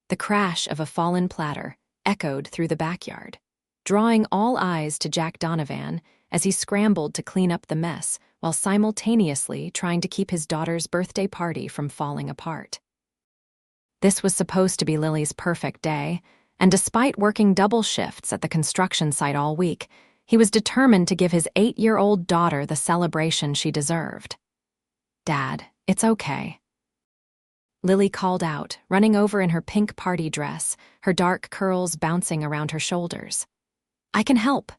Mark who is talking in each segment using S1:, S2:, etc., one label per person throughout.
S1: The crash of a fallen platter echoed through the backyard, drawing all eyes to Jack Donovan as he scrambled to clean up the mess while simultaneously trying to keep his daughter's birthday party from falling apart. This was supposed to be Lily's perfect day, and despite working double shifts at the construction site all week, he was determined to give his 8-year-old daughter the celebration she deserved. "Dad, it's okay," Lily called out, running over in her pink party dress, her dark curls bouncing around her shoulders. "I can help."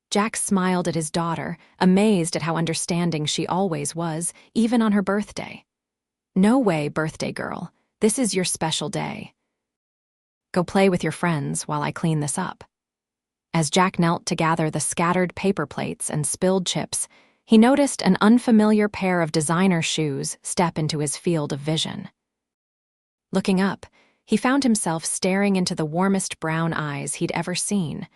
S1: Jack smiled at his daughter, amazed at how understanding she always was, even on her birthday. "No way, birthday girl. This is your special day. Go play with your friends while I clean this up." As Jack knelt to gather the scattered paper plates and spilled chips, he noticed an unfamiliar pair of designer shoes step into his field of vision. Looking up, he found himself staring into the warmest brown eyes he'd ever seen,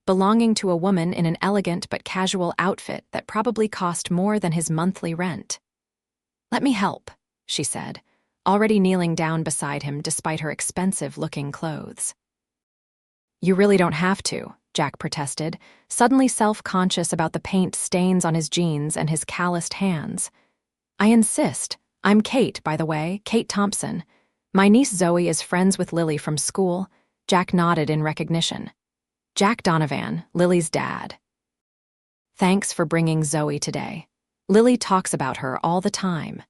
S1: belonging to a woman in an elegant but casual outfit that probably cost more than his monthly rent. "Let me help," she said, already kneeling down beside him despite her expensive-looking clothes. "You really don't have to," Jack protested, suddenly self-conscious about the paint stains on his jeans and his calloused hands. "I insist. I'm Kate, by the way, Kate Thompson. My niece Zoe is friends with Lily from school." Jack nodded in recognition. "Jack Donovan, Lily's dad." "Thanks for bringing Zoe today. Lily talks about her all the time."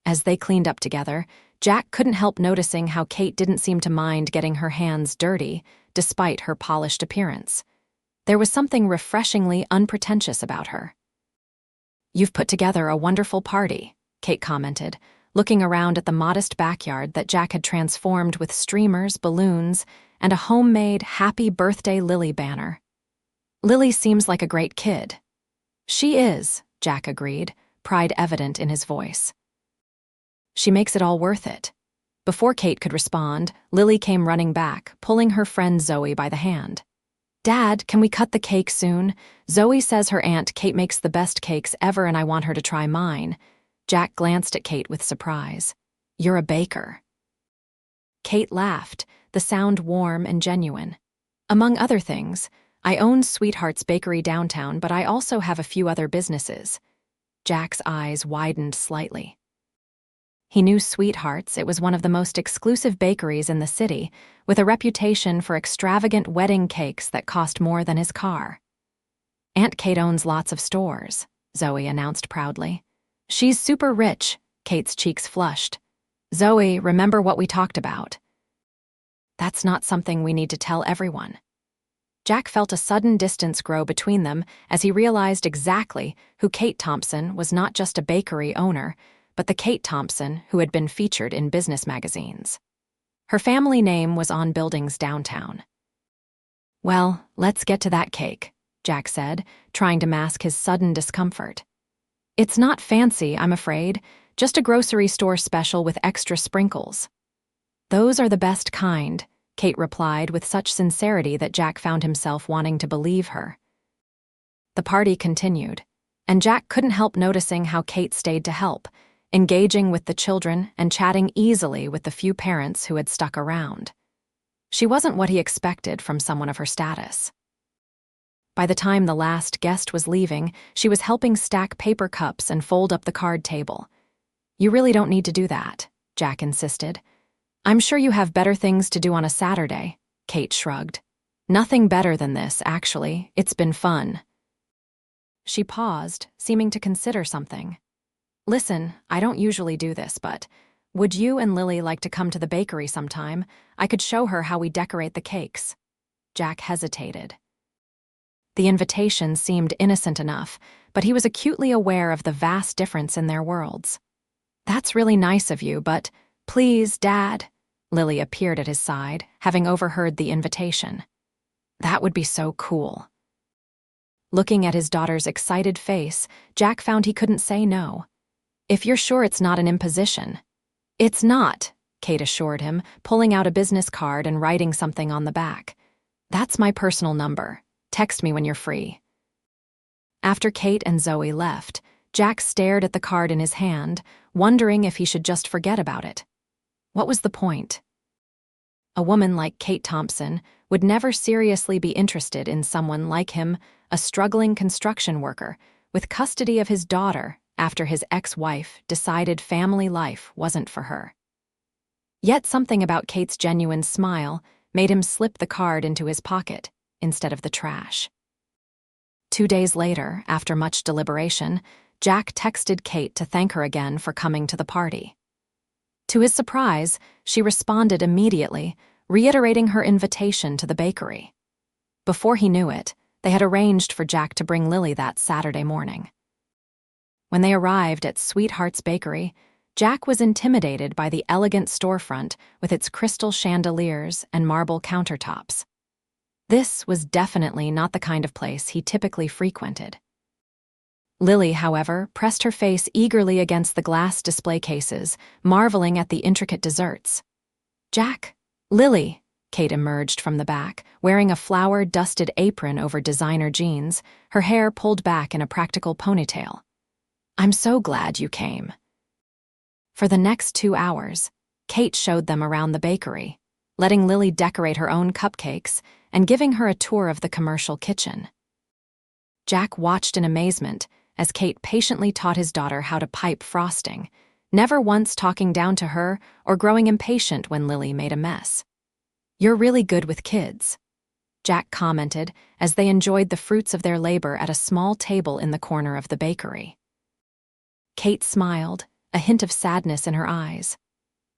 S1: As they cleaned up together, Jack couldn't help noticing how Kate didn't seem to mind getting her hands dirty, despite her polished appearance. There was something refreshingly unpretentious about her. "You've put together a wonderful party," Kate commented, looking around at the modest backyard that Jack had transformed with streamers, balloons, and a homemade Happy Birthday Lily banner. "Lily seems like a great kid." "She is," Jack agreed, pride evident in his voice. "She makes it all worth it." Before Kate could respond, Lily came running back, pulling her friend Zoe by the hand. "Dad, can we cut the cake soon? Zoe says her aunt Kate makes the best cakes ever and I want her to try mine." Jack glanced at Kate with surprise. "You're a baker." Kate laughed, the sound warm and genuine. "Among other things, I own Sweetheart's Bakery downtown, but I also have a few other businesses." Jack's eyes widened slightly. He knew Sweetheart's. It was one of the most exclusive bakeries in the city, with a reputation for extravagant wedding cakes that cost more than his car. "Aunt Kate owns lots of stores," Zoe announced proudly. "She's super rich." Kate's cheeks flushed. "Zoe, remember what we talked about." "That's not something we need to tell everyone." Jack felt a sudden distance grow between them as he realized exactly who Kate Thompson was, not just a bakery owner, but the Kate Thompson who had been featured in business magazines. Her family name was on buildings downtown. "Well, let's get to that cake," Jack said, trying to mask his sudden discomfort. "It's not fancy, I'm afraid, just a grocery store special with extra sprinkles." "Those are the best kind," Kate replied with such sincerity that Jack found himself wanting to believe her. The party continued, and Jack couldn't help noticing how Kate stayed to help, engaging with the children and chatting easily with the few parents who had stuck around. She wasn't what he expected from someone of her status. By the time the last guest was leaving, she was helping stack paper cups and fold up the card table. "You really don't need to do that," Jack insisted. "I'm sure you have better things to do on a Saturday," Kate shrugged. "Nothing better than this, actually. It's been fun." She paused, seeming to consider something. "Listen, I don't usually do this, but would you and Lily like to come to the bakery sometime? I could show her how we decorate the cakes." Jack hesitated. The invitation seemed innocent enough, but he was acutely aware of the vast difference in their worlds. "That's really nice of you, but please, Dad." Lily appeared at his side, having overheard the invitation. "That would be so cool." Looking at his daughter's excited face, Jack found he couldn't say no. "If you're sure it's not an imposition." "It's not," Kate assured him, pulling out a business card and writing something on the back. "That's my personal number. Text me when you're free." After Kate and Zoe left, Jack stared at the card in his hand, wondering if he should just forget about it. What was the point? A woman like Kate Thompson would never seriously be interested in someone like him, a struggling construction worker with custody of his daughter after his ex-wife decided family life wasn't for her. Yet something about Kate's genuine smile made him slip the card into his pocket instead of the trash. 2 days later, after much deliberation, Jack texted Kate to thank her again for coming to the party. To his surprise, she responded immediately, reiterating her invitation to the bakery. Before he knew it, they had arranged for Jack to bring Lily that Saturday morning. When they arrived at Sweetheart's Bakery, Jack was intimidated by the elegant storefront with its crystal chandeliers and marble countertops. This was definitely not the kind of place he typically frequented. Lily, however, pressed her face eagerly against the glass display cases, marveling at the intricate desserts. "Jack, Lily," Kate emerged from the back, wearing a flour-dusted apron over designer jeans, her hair pulled back in a practical ponytail. "I'm so glad you came." For the next 2 hours, Kate showed them around the bakery, letting Lily decorate her own cupcakes and giving her a tour of the commercial kitchen. Jack watched in amazement as Kate patiently taught his daughter how to pipe frosting, never once talking down to her or growing impatient when Lily made a mess. "You're really good with kids," Jack commented as they enjoyed the fruits of their labor at a small table in the corner of the bakery. Kate smiled, a hint of sadness in her eyes.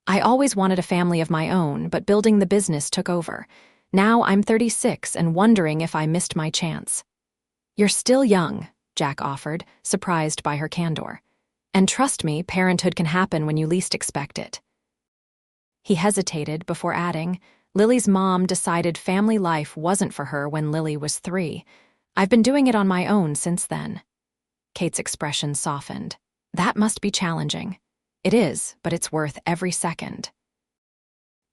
S1: "I always wanted a family of my own, but building the business took over. Now I'm 36 and wondering if I missed my chance." "You're still young," Jack offered, surprised by her candor. "And trust me, parenthood can happen when you least expect it." He hesitated before adding, "Lily's mom decided family life wasn't for her when Lily was 3. I've been doing it on my own since then." Kate's expression softened. "That must be challenging." "It is, but it's worth every second."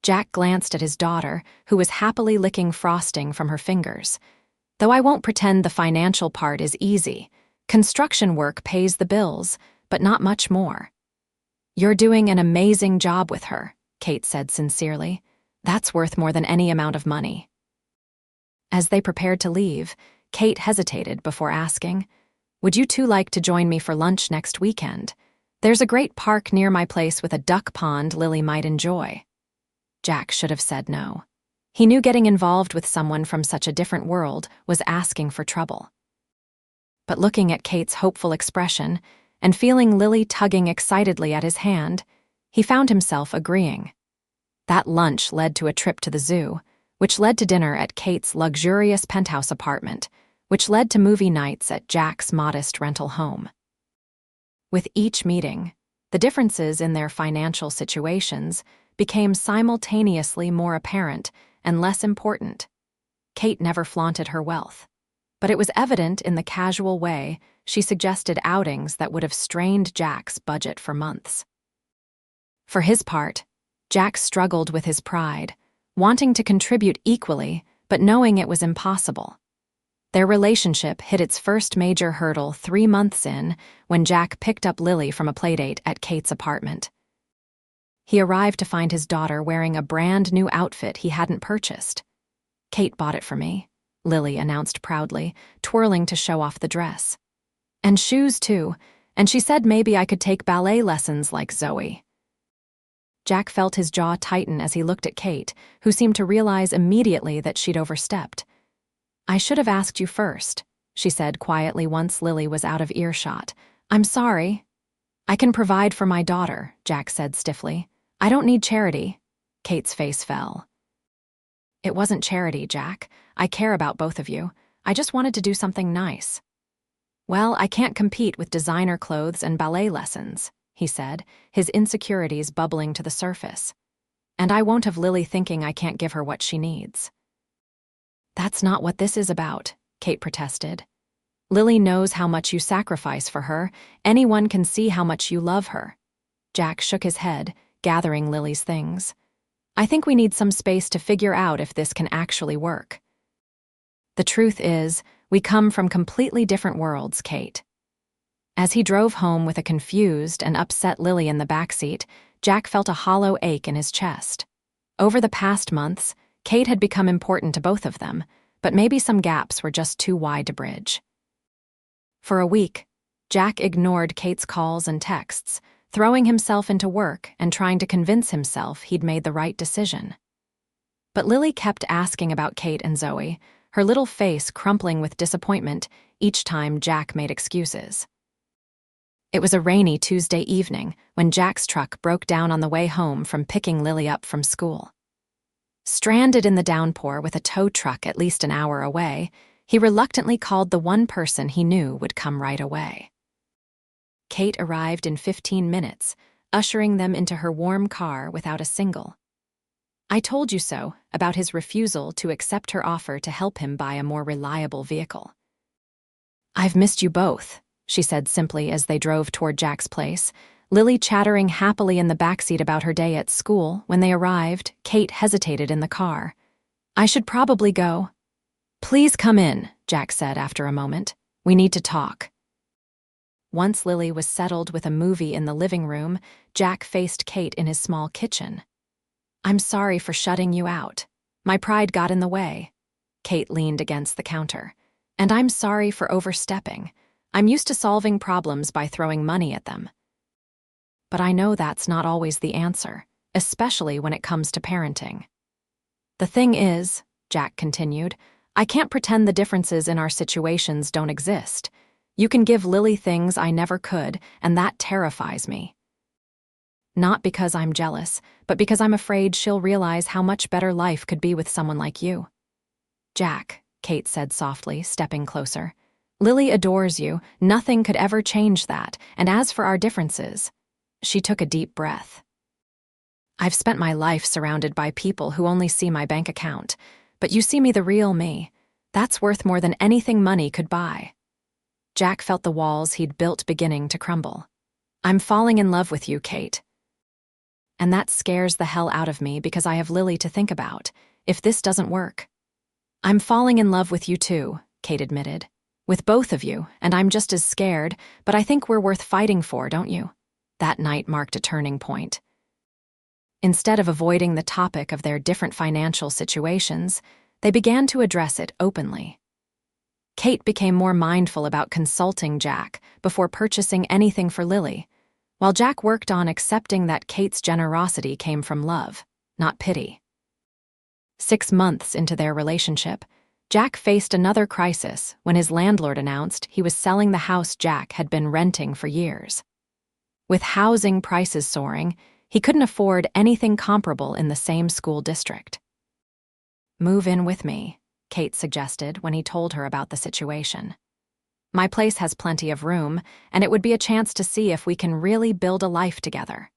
S1: Jack glanced at his daughter, who was happily licking frosting from her fingers. "Though I won't pretend the financial part is easy. Construction work pays the bills, but not much more." "You're doing an amazing job with her," Kate said sincerely. "That's worth more than any amount of money." As they prepared to leave, Kate hesitated before asking, "Would you two like to join me for lunch next weekend? There's a great park near my place with a duck pond Lily might enjoy." Jack should have said no. He knew getting involved with someone from such a different world was asking for trouble. But looking at Kate's hopeful expression and feeling Lily tugging excitedly at his hand, he found himself agreeing. That lunch led to a trip to the zoo, which led to dinner at Kate's luxurious penthouse apartment, which led to movie nights at Jack's modest rental home. With each meeting, the differences in their financial situations became simultaneously more apparent and less important. Kate never flaunted her wealth, but it was evident in the casual way she suggested outings that would have strained Jack's budget for months. For his part, Jack struggled with his pride, wanting to contribute equally but knowing it was impossible. Their relationship hit its first major hurdle 3 months in when Jack picked up Lily from a playdate at Kate's apartment. He arrived to find his daughter wearing a brand new outfit he hadn't purchased. "Kate bought it for me," Lily announced proudly, twirling to show off the dress. "And shoes, too, and she said maybe I could take ballet lessons like Zoe." Jack felt his jaw tighten as he looked at Kate, who seemed to realize immediately that she'd overstepped. "I should have asked you first," she said quietly once Lily was out of earshot. "I'm sorry." "I can provide for my daughter," Jack said stiffly. "I don't need charity." Kate's face fell. "It wasn't charity, Jack. I care about both of you. I just wanted to do something nice." "Well, I can't compete with designer clothes and ballet lessons," he said, his insecurities bubbling to the surface. "And I won't have Lily thinking I can't give her what she needs." "That's not what this is about," Kate protested. "Lily knows how much you sacrifice for her. Anyone can see how much you love her." Jack shook his head, gathering Lily's things. "I think we need some space to figure out if this can actually work." "The truth is, we come from completely different worlds, Kate." As he drove home with a confused and upset Lily in the backseat, Jack felt a hollow ache in his chest. Over the past months, Kate had become important to both of them, but maybe some gaps were just too wide to bridge. For a week, Jack ignored Kate's calls and texts, throwing himself into work and trying to convince himself he'd made the right decision. But Lily kept asking about Kate and Zoe, her little face crumpling with disappointment each time Jack made excuses. It was a rainy Tuesday evening when Jack's truck broke down on the way home from picking Lily up from school. Stranded in the downpour with a tow truck at least an hour away, he reluctantly called the one person he knew would come right away. Kate arrived in 15 minutes, ushering them into her warm car without a single "I told you so" about his refusal to accept her offer to help him buy a more reliable vehicle. "I've missed you both," she said simply as they drove toward Jack's place, Lily chattering happily in the backseat about her day at school. When they arrived, Kate hesitated in the car. "I should probably go." "Please come in," Jack said after a moment. "We need to talk." Once Lily was settled with a movie in the living room, Jack faced Kate in his small kitchen. "I'm sorry for shutting you out. My pride got in the way." Kate leaned against the counter. "And I'm sorry for overstepping. I'm used to solving problems by throwing money at them. But I know that's not always the answer, especially when it comes to parenting." "The thing is," Jack continued, "I can't pretend the differences in our situations don't exist. You can give Lily things I never could, and that terrifies me. Not because I'm jealous, but because I'm afraid she'll realize how much better life could be with someone like you." "Jack," Kate said softly, stepping closer, "Lily adores you. Nothing could ever change that. And as for our differences..." She took a deep breath. "I've spent my life surrounded by people who only see my bank account, but you see me the real me. That's worth more than anything money could buy." Jack felt the walls he'd built beginning to crumble. "I'm falling in love with you, Kate. And that scares the hell out of me because I have Lily to think about, if this doesn't work." "I'm falling in love with you too," Kate admitted. "With both of you, and I'm just as scared, but I think we're worth fighting for, don't you?" That night marked a turning point. Instead of avoiding the topic of their different financial situations, they began to address it openly. Kate became more mindful about consulting Jack before purchasing anything for Lily, while Jack worked on accepting that Kate's generosity came from love, not pity. 6 months into their relationship, Jack faced another crisis when his landlord announced he was selling the house Jack had been renting for years. With housing prices soaring, he couldn't afford anything comparable in the same school district. "Move in with me," Kate suggested when he told her about the situation. "My place has plenty of room, and it would be a chance to see if we can really build a life together."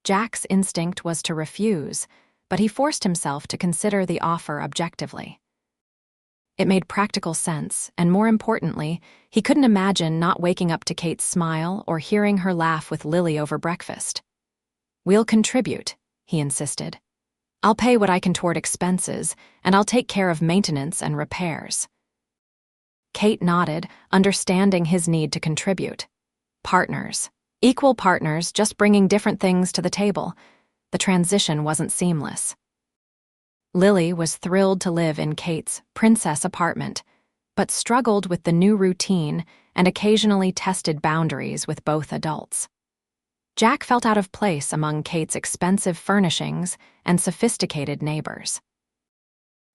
S1: Jack's instinct was to refuse, but he forced himself to consider the offer objectively. It made practical sense, and more importantly, he couldn't imagine not waking up to Kate's smile or hearing her laugh with Lily over breakfast. "We'll contribute," he insisted. "I'll pay what I can toward expenses, and I'll take care of maintenance and repairs." Kate nodded, understanding his need to contribute. Partners. Equal partners, just bringing different things to the table. The transition wasn't seamless. Lily was thrilled to live in Kate's princess apartment, but struggled with the new routine and occasionally tested boundaries with both adults. Jack felt out of place among Kate's expensive furnishings and sophisticated neighbors.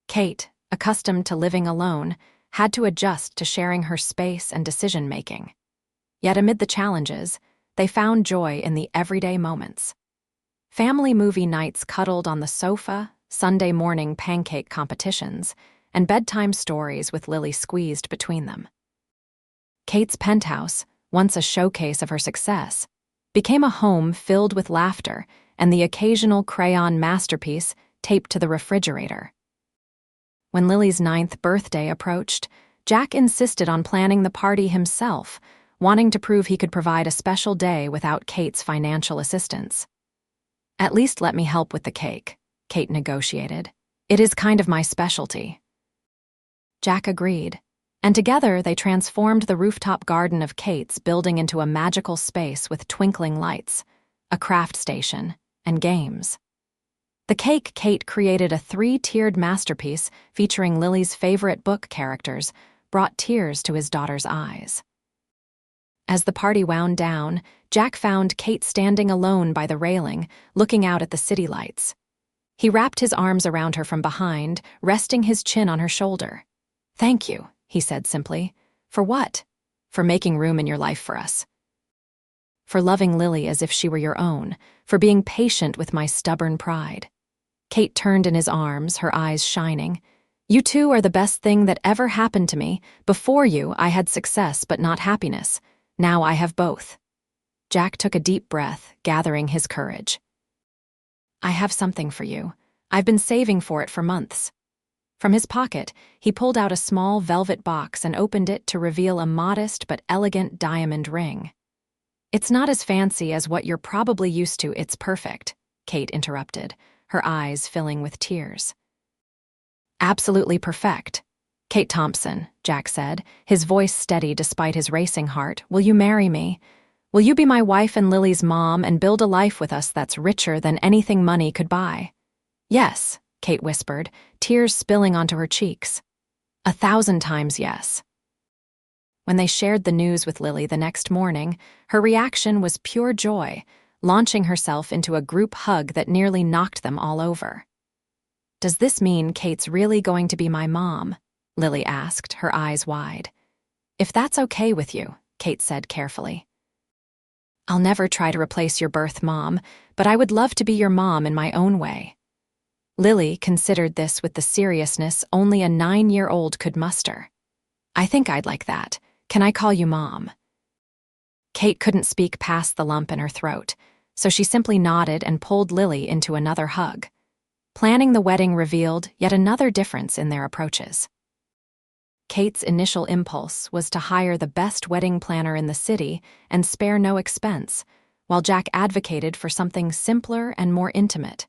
S1: Kate, accustomed to living alone, had to adjust to sharing her space and decision-making. Yet amid the challenges, they found joy in the everyday moments. Family movie nights cuddled on the sofa, Sunday morning pancake competitions, and bedtime stories with Lily squeezed between them. Kate's penthouse, once a showcase of her success, became a home filled with laughter and the occasional crayon masterpiece taped to the refrigerator. When Lily's 9th birthday approached, Jack insisted on planning the party himself, wanting to prove he could provide a special day without Kate's financial assistance. "At least let me help with the cake," Kate negotiated. "It is kind of my specialty." Jack agreed, and together they transformed the rooftop garden of Kate's building into a magical space with twinkling lights, a craft station, and games. The cake Kate created, a three-tiered masterpiece featuring Lily's favorite book characters, brought tears to his daughter's eyes. As the party wound down, Jack found Kate standing alone by the railing, looking out at the city lights. He wrapped his arms around her from behind, resting his chin on her shoulder. "Thank you," he said simply. "For what?" "For making room in your life for us. For loving Lily as if she were your own, for being patient with my stubborn pride." Kate turned in his arms, her eyes shining. "You two are the best thing that ever happened to me. Before you, I had success but not happiness. Now I have both." Jack took a deep breath, gathering his courage. "I have something for you. I've been saving for it for months." From his pocket, he pulled out a small velvet box and opened it to reveal a modest but elegant diamond ring. "It's not as fancy as what you're probably used to, it's perfect," Kate interrupted, her eyes filling with tears. "Absolutely perfect. Kate Thompson," Jack said, his voice steady despite his racing heart. "Will you marry me? Will you be my wife and Lily's mom and build a life with us that's richer than anything money could buy?" "Yes," Kate whispered, tears spilling onto her cheeks. 1,000 times yes." When they shared the news with Lily the next morning, her reaction was pure joy, launching herself into a group hug that nearly knocked them all over. "Does this mean Kate's really going to be my mom?" Lily asked, her eyes wide. "If that's okay with you," Kate said carefully. "I'll never try to replace your birth mom, but I would love to be your mom in my own way." Lily considered this with the seriousness only a 9-year-old could muster. "I think I'd like that. Can I call you Mom?" Kate couldn't speak past the lump in her throat, so she simply nodded and pulled Lily into another hug. Planning the wedding revealed yet another difference in their approaches. Kate's initial impulse was to hire the best wedding planner in the city and spare no expense, while Jack advocated for something simpler and more intimate.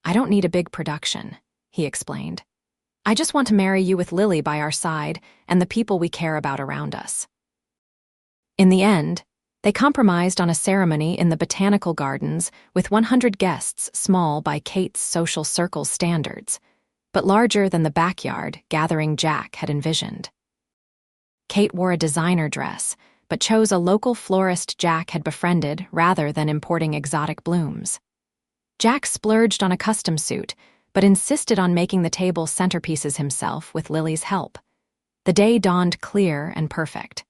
S1: "I don't need a big production," he explained. "I just want to marry you with Lily by our side and the people we care about around us." In the end, they compromised on a ceremony in the botanical gardens with 100 guests, small by Kate's social circle standards, but larger than the backyard gathering Jack had envisioned. Kate wore a designer dress, but chose a local florist Jack had befriended rather than importing exotic blooms. Jack splurged on a custom suit, but insisted on making the table centerpieces himself with Lily's help. The day dawned clear and perfect.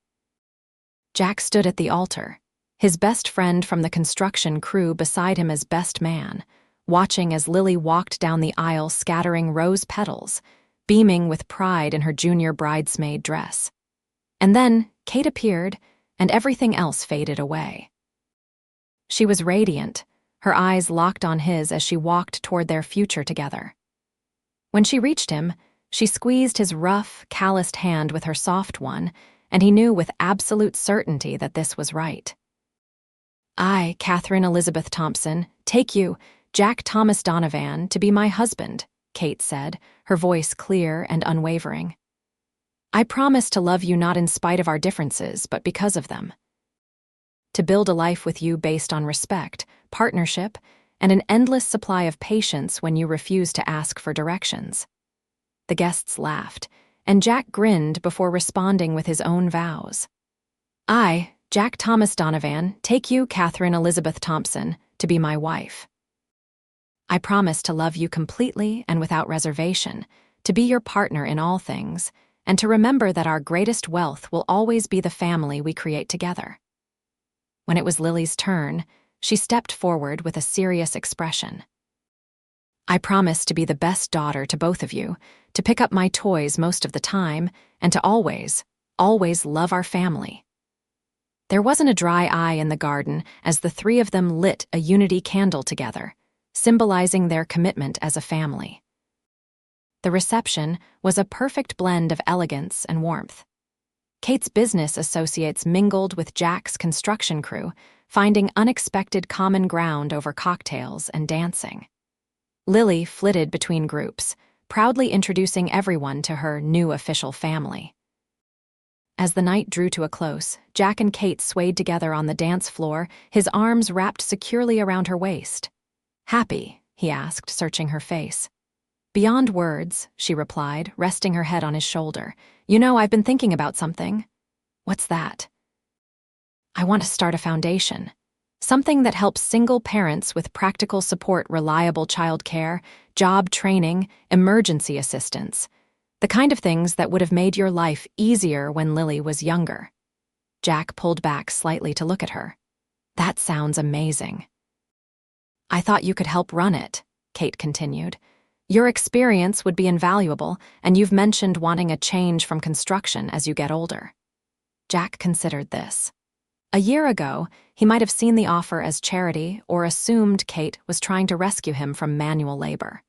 S1: Jack stood at the altar, his best friend from the construction crew beside him as best man, watching as Lily walked down the aisle scattering rose petals, beaming with pride in her junior bridesmaid dress. And then Kate appeared, and everything else faded away. She was radiant, her eyes locked on his as she walked toward their future together. When she reached him, she squeezed his rough, calloused hand with her soft one, and he knew with absolute certainty that this was right. "I, Catherine Elizabeth Thompson, take you, Jack Thomas Donovan, to be my husband," Kate said, her voice clear and unwavering. "I promise to love you not in spite of our differences, but because of them. To build a life with you based on respect, partnership, and an endless supply of patience when you refuse to ask for directions." The guests laughed, and Jack grinned before responding with his own vows. "I, Jack Thomas Donovan, take you, Catherine Elizabeth Thompson, to be my wife. I promise to love you completely and without reservation, to be your partner in all things, and to remember that our greatest wealth will always be the family we create together." When it was Lily's turn, she stepped forward with a serious expression. "I promise to be the best daughter to both of you, to pick up my toys most of the time, and to always, always love our family." There wasn't a dry eye in the garden as the three of them lit a unity candle together, symbolizing their commitment as a family. The reception was a perfect blend of elegance and warmth. Kate's business associates mingled with Jack's construction crew, finding unexpected common ground over cocktails and dancing. Lily flitted between groups, proudly introducing everyone to her new official family. As the night drew to a close, Jack and Kate swayed together on the dance floor, his arms wrapped securely around her waist. "Happy," he asked, searching her face. Beyond words, she replied, resting her head on his shoulder. You know, I've been thinking about something. What's that? I want to start a foundation. Something that helps single parents with practical support, reliable childcare, job training, emergency assistance. The kind of things that would have made your life easier when Lily was younger. Jack pulled back slightly to look at her. That sounds amazing. I thought you could help run it, Kate continued. Your experience would be invaluable, and you've mentioned wanting a change from construction as you get older. Jack considered this. A year ago, he might have seen the offer as charity or assumed Kate was trying to rescue him from manual labor.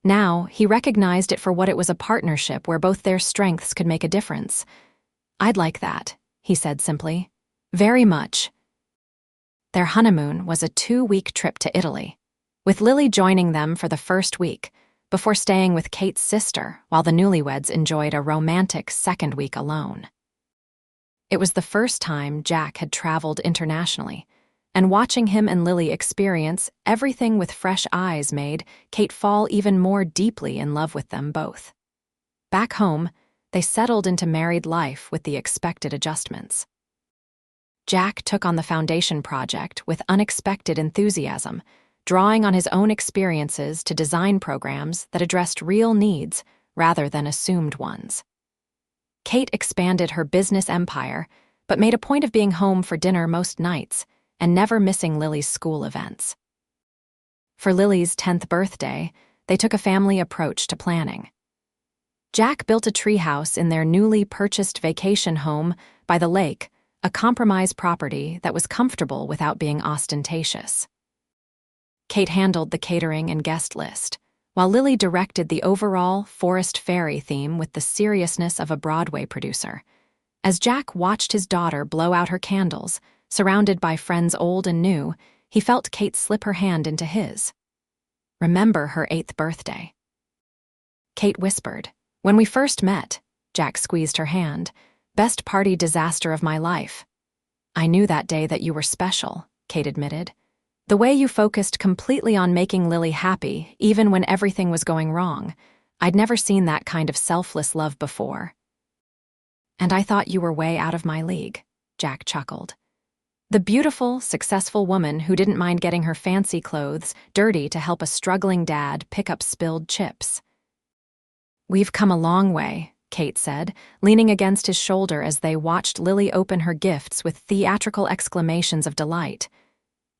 S1: Now, he recognized it for what it was, a partnership where both their strengths could make a difference. I'd like that, he said simply. Very much. Their honeymoon was a 2-week trip to Italy, with Lily joining them for the first week, before staying with Kate's sister while the newlyweds enjoyed a romantic second week alone. It was the first time Jack had traveled internationally, and watching him and Lily experience everything with fresh eyes made Kate fall even more deeply in love with them both. Back home, they settled into married life with the expected adjustments. Jack took on the foundation project with unexpected enthusiasm, drawing on his own experiences to design programs that addressed real needs rather than assumed ones. Kate expanded her business empire, but made a point of being home for dinner most nights and never missing Lily's school events. For Lily's 10th birthday, they took a family approach to planning. Jack built a treehouse in their newly purchased vacation home by the lake, a compromise property that was comfortable without being ostentatious. Kate handled the catering and guest list, while Lily directed the overall forest fairy theme with the seriousness of a Broadway producer. As Jack watched his daughter blow out her candles, surrounded by friends old and new, he felt Kate slip her hand into his. Remember her 8th birthday. Kate whispered. When we first met, Jack squeezed her hand. Best party disaster of my life. I knew that day that you were special, Kate admitted. The way you focused completely on making Lily happy, even when everything was going wrong. I'd never seen that kind of selfless love before. And I thought you were way out of my league, Jack chuckled. The beautiful, successful woman who didn't mind getting her fancy clothes dirty to help a struggling dad pick up spilled chips. We've come a long way, Kate said, leaning against his shoulder as they watched Lily open her gifts with theatrical exclamations of delight.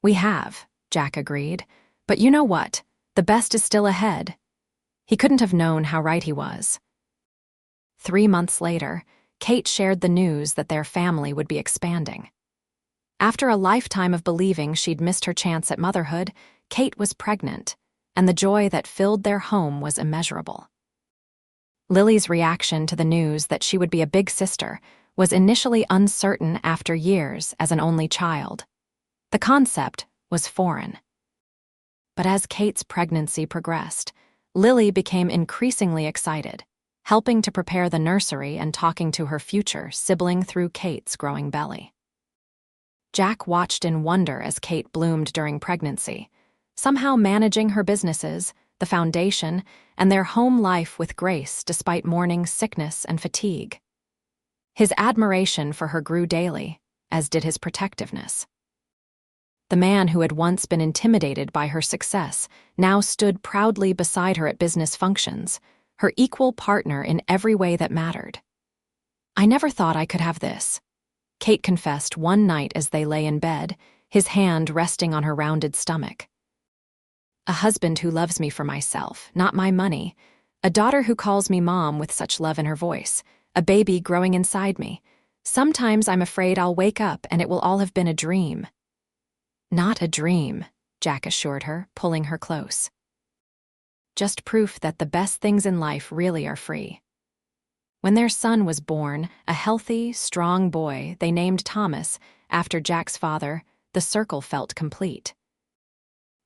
S1: We have, Jack agreed. But you know what? The best is still ahead. He couldn't have known how right he was. 3 months later, Kate shared the news that their family would be expanding. After a lifetime of believing she'd missed her chance at motherhood, Kate was pregnant, and the joy that filled their home was immeasurable. Lily's reaction to the news that she would be a big sister was initially uncertain after years as an only child. The concept was foreign. But as Kate's pregnancy progressed, Lily became increasingly excited, helping to prepare the nursery and talking to her future sibling through Kate's growing belly. Jack watched in wonder as Kate bloomed during pregnancy, somehow managing her businesses, the foundation, and their home life with grace despite mourning sickness and fatigue. His admiration for her grew daily, as did his protectiveness. The man who had once been intimidated by her success now stood proudly beside her at business functions, her equal partner in every way that mattered. I never thought I could have this, Kate confessed one night as they lay in bed, his hand resting on her rounded stomach. A husband who loves me for myself, not my money. A daughter who calls me mom with such love in her voice. A baby growing inside me. Sometimes I'm afraid I'll wake up and it will all have been a dream. Not a dream, Jack assured her, pulling her close. Just proof that the best things in life really are free. When their son was born, a healthy, strong boy they named Thomas, after Jack's father, the circle felt complete.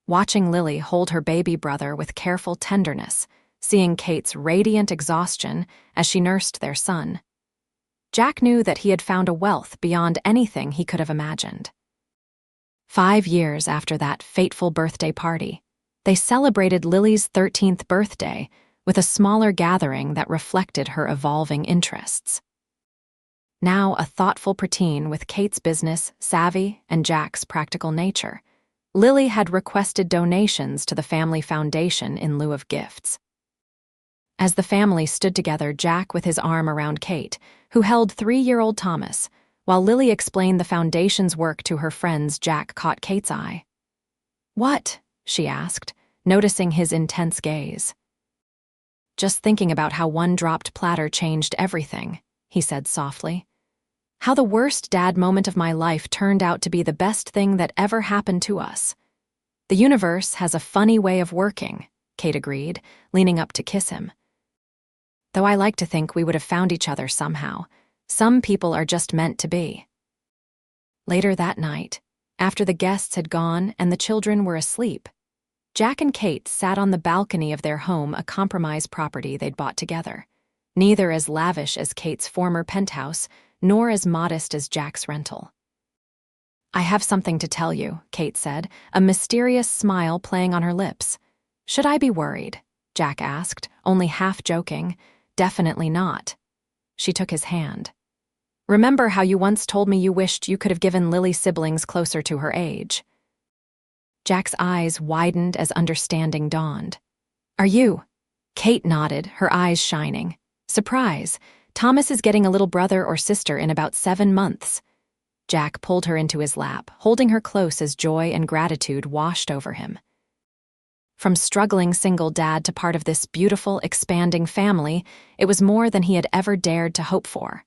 S1: Watching Lily hold her baby brother with careful tenderness, seeing Kate's radiant exhaustion as she nursed their son, Jack knew that he had found a wealth beyond anything he could have imagined. 5 years after that fateful birthday party, They celebrated Lily's 13th birthday with a smaller gathering that reflected her evolving interests. Now a thoughtful preteen with Kate's business savvy and Jack's practical nature, Lily had requested donations to the family foundation in lieu of gifts. As the family stood together, Jack with his arm around Kate, who held 3-year-old Thomas, while Lily explained the foundation's work to her friends, Jack caught Kate's eye. "What?" she asked, noticing his intense gaze. "Just thinking about how one dropped platter changed everything," he said softly. "How the worst dad moment of my life turned out to be the best thing that ever happened to us." "The universe has a funny way of working," Kate agreed, leaning up to kiss him. "Though I like to think we would have found each other somehow. Some people are just meant to be." Later that night, after the guests had gone and the children were asleep, Jack and Kate sat on the balcony of their home, a compromise property they'd bought together, neither as lavish as Kate's former penthouse, nor as modest as Jack's rental. "I have something to tell you," Kate said, a mysterious smile playing on her lips. "Should I be worried?" Jack asked, only half joking. "Definitely not." She took his hand. "Remember how you once told me you wished you could have given Lily siblings closer to her age?" Jack's eyes widened as understanding dawned. "Are you?" Kate nodded, her eyes shining. "Surprise! Thomas is getting a little brother or sister in about 7 months." Jack pulled her into his lap, holding her close as joy and gratitude washed over him. From struggling single dad to part of this beautiful, expanding family, it was more than he had ever dared to hope for.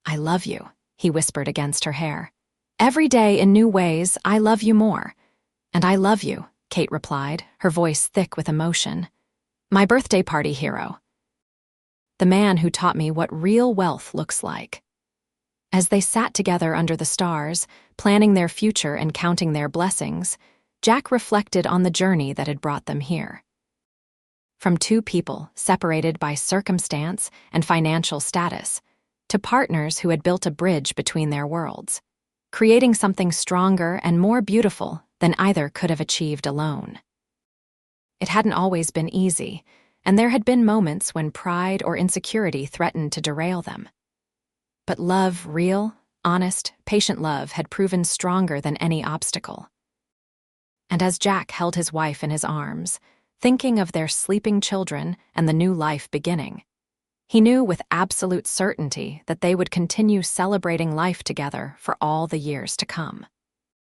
S1: "I love you," he whispered against her hair. "Every day in new ways, I love you more." "And I love you," Kate replied, her voice thick with emotion. "My birthday party hero. The man who taught me what real wealth looks like." As they sat together under the stars, planning their future and counting their blessings, Jack reflected on the journey that had brought them here. From two people separated by circumstance and financial status, to partners who had built a bridge between their worlds, creating something stronger and more beautiful than either could have achieved alone. It hadn't always been easy, and there had been moments when pride or insecurity threatened to derail them. But love, real, honest, patient love, had proven stronger than any obstacle. And as Jack held his wife in his arms, thinking of their sleeping children and the new life beginning, he knew with absolute certainty that they would continue celebrating life together for all the years to come.